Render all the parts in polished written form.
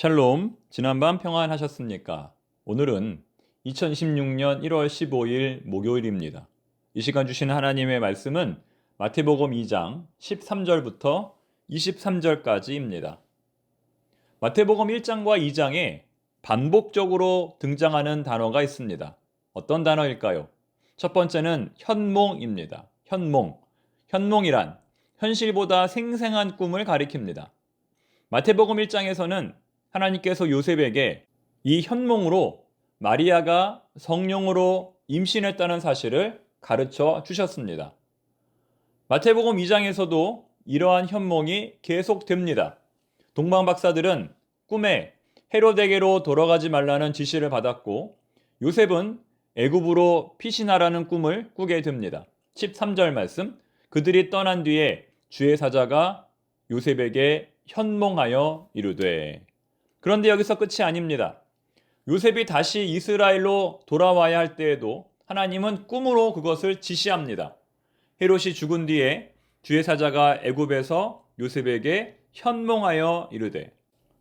샬롬, 지난밤 평안하셨습니까? 오늘은 2026년 1월 15일 목요일입니다. 이 시간 주신 하나님의 말씀은 마태복음 2장 13절부터 23절까지입니다. 마태복음 1장과 2장에 반복적으로 등장하는 단어가 있습니다. 어떤 단어일까요? 첫 번째는 현몽입니다. 현몽. 현몽이란 현실보다 생생한 꿈을 가리킵니다. 마태복음 1장에서는 하나님께서 요셉에게 이 현몽으로 마리아가 성령으로 임신했다는 사실을 가르쳐 주셨습니다. 마태복음 2장에서도 이러한 현몽이 계속됩니다. 동방 박사들은 꿈에 헤로데게로 돌아가지 말라는 지시를 받았고 요셉은 애굽으로 피신하라는 꿈을 꾸게 됩니다. 13절 말씀, 그들이 떠난 뒤에 주의 사자가 요셉에게 현몽하여 이르되. 그런데 여기서 끝이 아닙니다. 요셉이 다시 이스라엘로 돌아와야 할 때에도 하나님은 꿈으로 그것을 지시합니다. 헤롯이 죽은 뒤에 주의 사자가 애굽에서 요셉에게 현몽하여 이르되.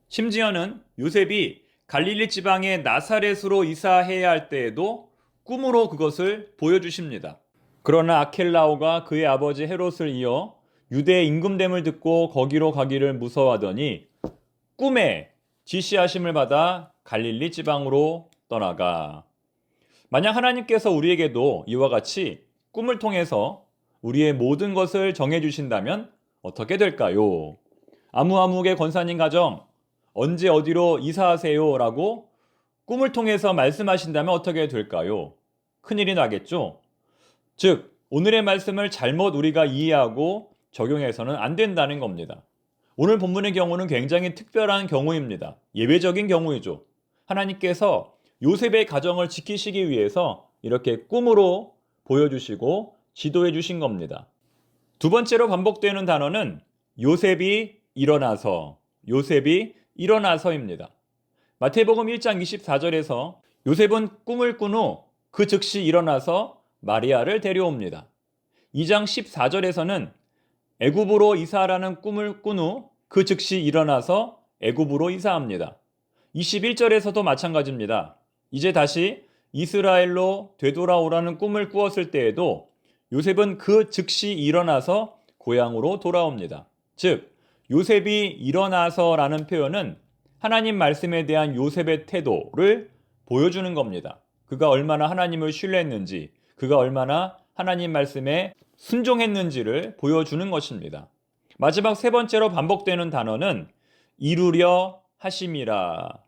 심지어는 요셉이 갈릴리 지방의 나사렛으로 이사해야 할 때에도 꿈으로 그것을 보여주십니다. 그러나 아켈라오가 그의 아버지 헤롯을 이어 유대의 임금됨을 듣고 거기로 가기를 무서워하더니 꿈에 지시하심을 받아 갈릴리 지방으로 떠나가. 만약 하나님께서 우리에게도 이와 같이 꿈을 통해서 우리의 모든 것을 정해주신다면 어떻게 될까요? 아무아무개 권사님 가정 언제 어디로 이사하세요? 라고 꿈을 통해서 말씀하신다면 어떻게 될까요? 큰일이 나겠죠? 즉, 오늘의 말씀을 잘못 우리가 이해하고 적용해서는 안 된다는 겁니다. 오늘 본문의 경우는 굉장히 특별한 경우입니다. 예외적인 경우이죠. 하나님께서 요셉의 가정을 지키시기 위해서 이렇게 꿈으로 보여주시고 지도해 주신 겁니다. 두 번째로 반복되는 단어는 요셉이 일어나서입니다. 마태복음 1장 24절에서 요셉은 꿈을 꾼 후 그 즉시 일어나서 마리아를 데려옵니다. 2장 14절에서는 애굽으로 이사하라는 꿈을 꾼 후 그 즉시 일어나서 애굽으로 이사합니다. 21절에서도 마찬가지입니다. 이제 다시 이스라엘로 되돌아오라는 꿈을 꾸었을 때에도 요셉은 그 즉시 일어나서 고향으로 돌아옵니다. 즉, 요셉이 일어나서라는 표현은 하나님 말씀에 대한 요셉의 태도를 보여주는 겁니다. 그가 얼마나 하나님을 신뢰했는지, 그가 얼마나 하나님 말씀에 순종했는지를 보여주는 것입니다. 마지막 세 번째로 반복되는 단어는 이루려 하심이라입니다.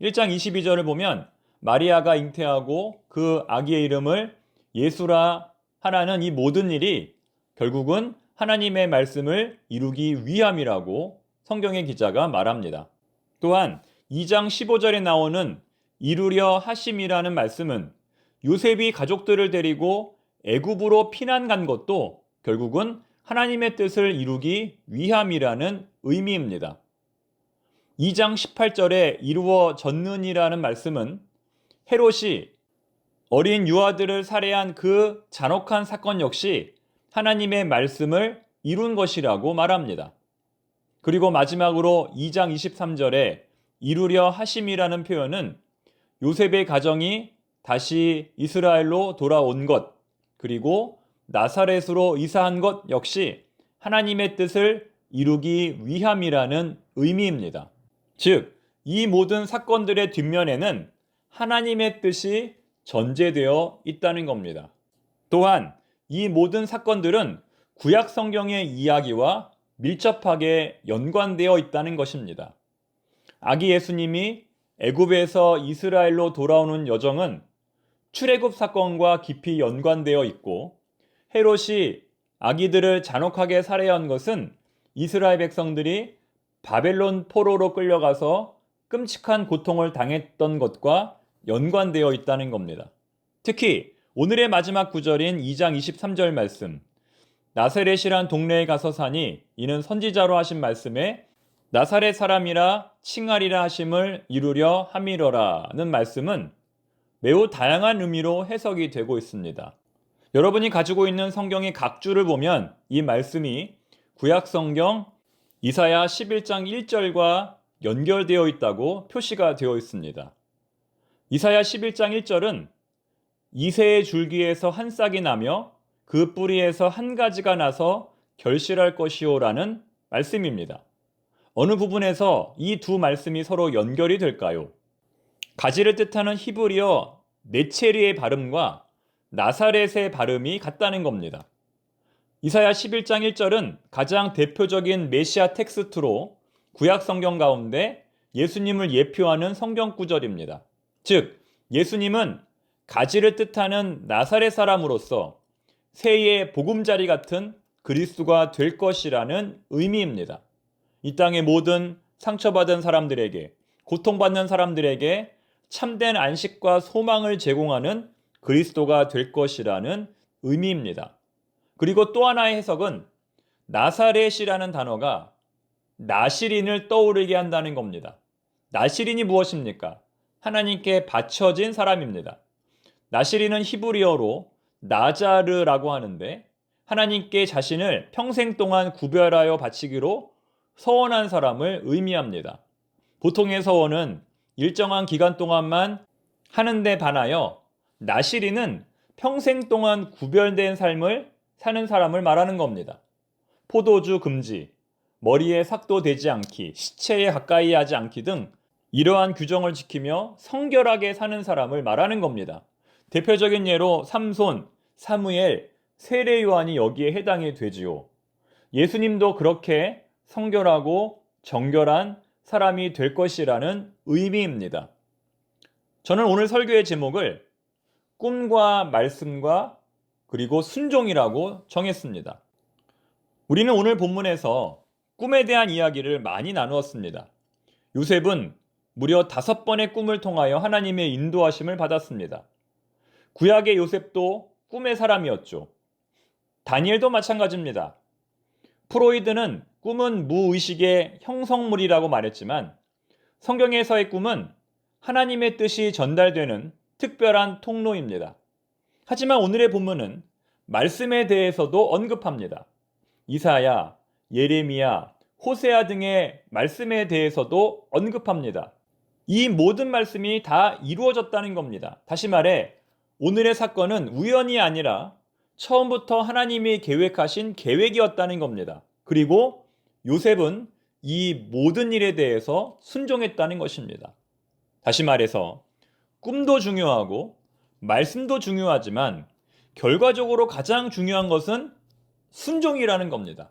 1장 22절을 보면 마리아가 잉태하고 그 아기의 이름을 예수라 하라는 이 모든 일이 결국은 하나님의 말씀을 이루기 위함이라고 성경의 기자가 말합니다. 또한 2장 15절에 나오는 이루려 하심이라는 말씀은 요셉이 가족들을 데리고 애굽으로 피난 간 것도 결국은 하나님의 뜻을 이루기 위함이라는 의미입니다. 2장 18절에 이루어졌느니라는 말씀은 헤롯이 어린 유아들을 살해한 그 잔혹한 사건 역시 하나님의 말씀을 이룬 것이라고 말합니다. 그리고 마지막으로 2장 23절에 이루려 하심이라는 표현은 요셉의 가정이 다시 이스라엘로 돌아온 것, 그리고 나사렛으로 이사한 것 역시 하나님의 뜻을 이루기 위함이라는 의미입니다. 즉, 이 모든 사건들의 뒷면에는 하나님의 뜻이 전제되어 있다는 겁니다. 또한 이 모든 사건들은 구약 성경의 이야기와 밀접하게 연관되어 있다는 것입니다. 아기 예수님이 애굽에서 이스라엘로 돌아오는 여정은 출애굽 사건과 깊이 연관되어 있고 헤롯이 아기들을 잔혹하게 살해한 것은 이스라엘 백성들이 바벨론 포로로 끌려가서 끔찍한 고통을 당했던 것과 연관되어 있다는 겁니다. 특히 오늘의 마지막 구절인 2장 23절 말씀, 나사렛이란 동네에 가서 사니 이는 선지자로 하신 말씀에 나사렛 사람이라 칭하리라 하심을 이루려 함이러라는 말씀은 매우 다양한 의미로 해석이 되고 있습니다. 여러분이 가지고 있는 성경의 각 줄을 보면 이 말씀이 구약 성경 이사야 11장 1절과 연결되어 있다고 표시가 되어 있습니다. 이사야 11장 1절은 이새의 줄기에서 한 싹이 나며 그 뿌리에서 한 가지가 나서 결실할 것이요라는 말씀입니다. 어느 부분에서 이 두 말씀이 서로 연결이 될까요? 가지를 뜻하는 히브리어 네체리의 발음과 나사렛의 발음이 같다는 겁니다. 이사야 11장 1절은 가장 대표적인 메시아 텍스트로 구약 성경 가운데 예수님을 예표하는 성경 구절입니다. 즉, 예수님은 가지를 뜻하는 나사렛 사람으로서 새의 보금자리 같은 그리스도가 될 것이라는 의미입니다. 이 땅의 모든 상처받은 사람들에게, 고통받는 사람들에게 참된 안식과 소망을 제공하는 그리스도가 될 것이라는 의미입니다. 그리고 또 하나의 해석은 나사렛이라는 단어가 나시린을 떠오르게 한다는 겁니다. 나시린이 무엇입니까? 하나님께 바쳐진 사람입니다. 나시린은 히브리어로 나자르라고 하는데 하나님께 자신을 평생 동안 구별하여 바치기로 서원한 사람을 의미합니다. 보통의 서원은 일정한 기간 동안만 하는데 반하여 나시린은 평생 동안 구별된 삶을 사는 사람을 말하는 겁니다. 포도주 금지, 머리에 삭도 대지 않기, 시체에 가까이 하지 않기 등 이러한 규정을 지키며 성결하게 사는 사람을 말하는 겁니다. 대표적인 예로 삼손, 사무엘, 세례 요한이 여기에 해당이 되지요. 예수님도 그렇게 성결하고 정결한 사람이 될 것이라는 의미입니다. 저는 오늘 설교의 제목을 꿈과 말씀과 그리고 순종이라고 정했습니다. 우리는 오늘 본문에서 꿈에 대한 이야기를 많이 나누었습니다. 요셉은 무려 5번의 꿈을 통하여 하나님의 인도하심을 받았습니다. 구약의 요셉도 꿈의 사람이었죠. 다니엘도 마찬가지입니다. 프로이드는 꿈은 무의식의 형성물이라고 말했지만 성경에서의 꿈은 하나님의 뜻이 전달되는 특별한 통로입니다. 하지만 오늘의 본문은 말씀에 대해서도 언급합니다. 이사야, 예레미야, 호세아 등의 말씀에 대해서도 언급합니다. 이 모든 말씀이 다 이루어졌다는 겁니다. 다시 말해 오늘의 사건은 우연이 아니라 처음부터 하나님이 계획하신 계획이었다는 겁니다. 그리고 요셉은 이 모든 일에 대해서 순종했다는 것입니다. 다시 말해서 꿈도 중요하고 말씀도 중요하지만 결과적으로 가장 중요한 것은 순종이라는 겁니다.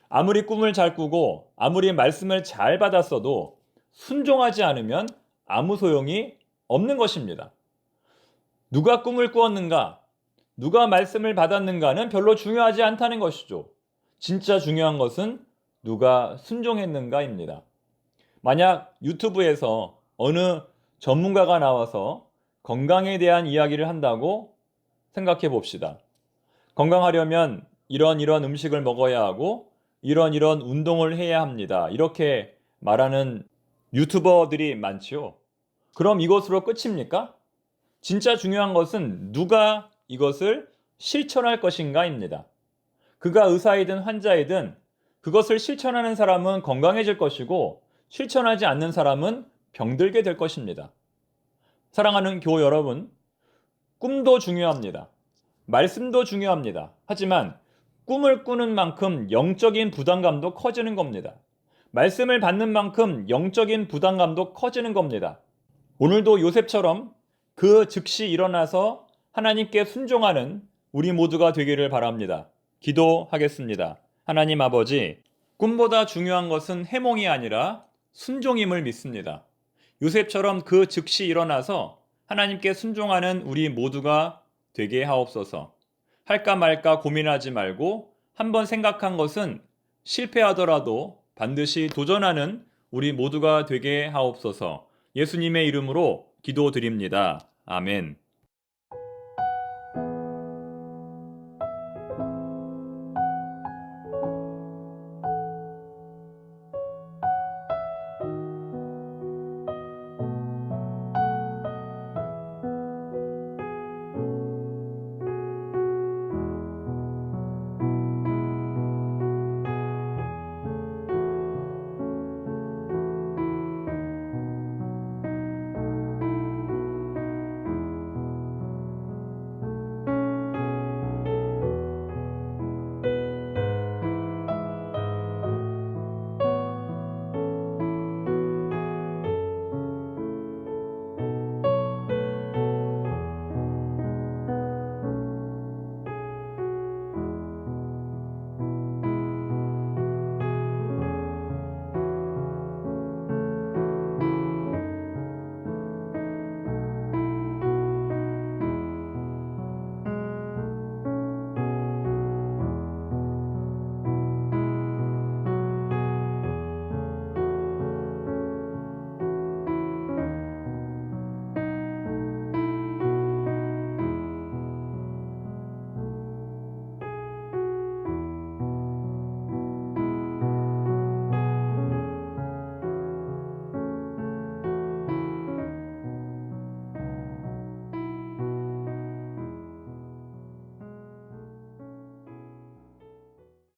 아무리 꿈을 잘 꾸고 아무리 말씀을 잘 받았어도 순종하지 않으면 아무 소용이 없는 것입니다. 누가 꿈을 꾸었는가, 누가 말씀을 받았는가는 별로 중요하지 않다는 것이죠. 진짜 중요한 것은 누가 순종했는가입니다. 만약 유튜브에서 어느 전문가가 나와서 건강에 대한 이야기를 한다고 생각해 봅시다. 건강하려면 이런 음식을 먹어야 하고 이런 운동을 해야 합니다. 이렇게 말하는 유튜버들이 많죠. 그럼 이것으로 끝입니까? 진짜 중요한 것은 누가 이것을 실천할 것인가입니다. 그가 의사이든 환자이든 그것을 실천하는 사람은 건강해질 것이고 실천하지 않는 사람은 병들게 될 것입니다. 사랑하는 교우 여러분, 꿈도 중요합니다. 말씀도 중요합니다. 하지만 꿈을 꾸는 만큼 영적인 부담감도 커지는 겁니다. 말씀을 받는 만큼 영적인 부담감도 커지는 겁니다. 오늘도 요셉처럼 그 즉시 일어나서 하나님께 순종하는 우리 모두가 되기를 바랍니다. 기도하겠습니다. 하나님 아버지, 꿈보다 중요한 것은 해몽이 아니라 순종임을 믿습니다. 요셉처럼 그 즉시 일어나서 하나님께 순종하는 우리 모두가 되게 하옵소서. 할까 말까 고민하지 말고 한번 생각한 것은 실패하더라도 반드시 도전하는 우리 모두가 되게 하옵소서. 예수님의 이름으로 기도드립니다. 아멘.